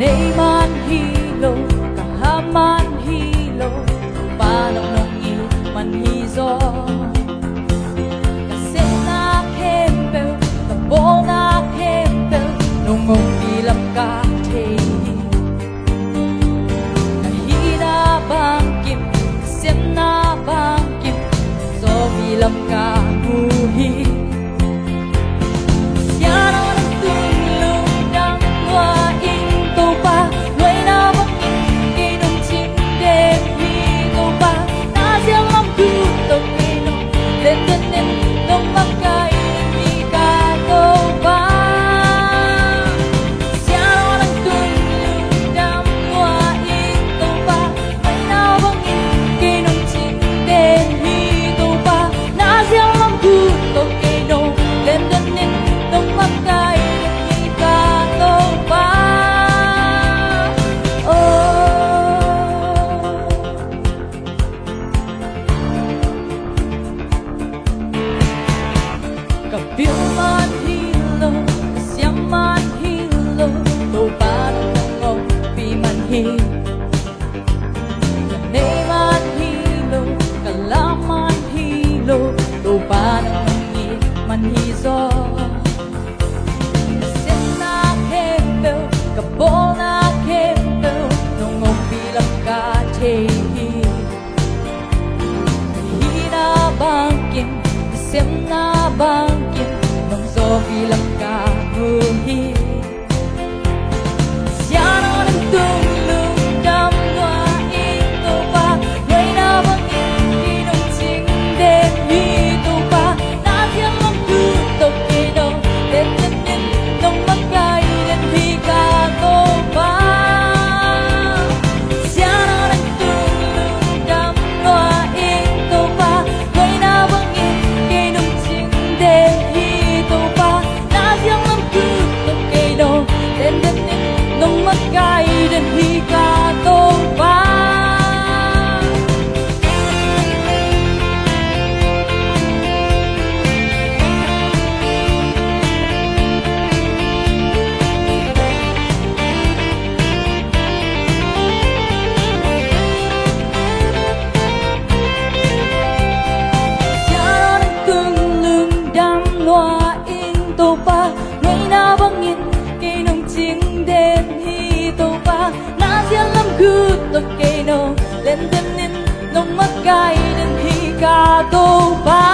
Nay man hilo, kahaman hilo, paano nung man hizo. Kasi na kempel, tabo na kempel, nung bilang ka Nahina bangkim, kasem na bangkim, so bilang ka buhi. Kapil man hilo, kasyam man hilo, tupan ng pi man Kanay man hilo, kalaman hilo, tupan ng man hizo. Kasim na kempel, kapol na kempel, nung bilang kachehi. Hina bangkin, kasim na bangkin, nung so bilang kabuhi. Siya na nagtulong damwa ito pa, may nabangin inong singden ito pa, nasyang magtutok ito, tetanin nung magkailan hikato pa. Siya na nagtulong damwa ito pa, may nabangin inong singden ito pa, nasyang magtutok ito, tetanin nung magkailan hikato pa. Siya nagtulong damwaing to pa, may nabangin kay nung singden hito pa, nasyalam gutok kay no, lendanin nung magkailan hikato pa.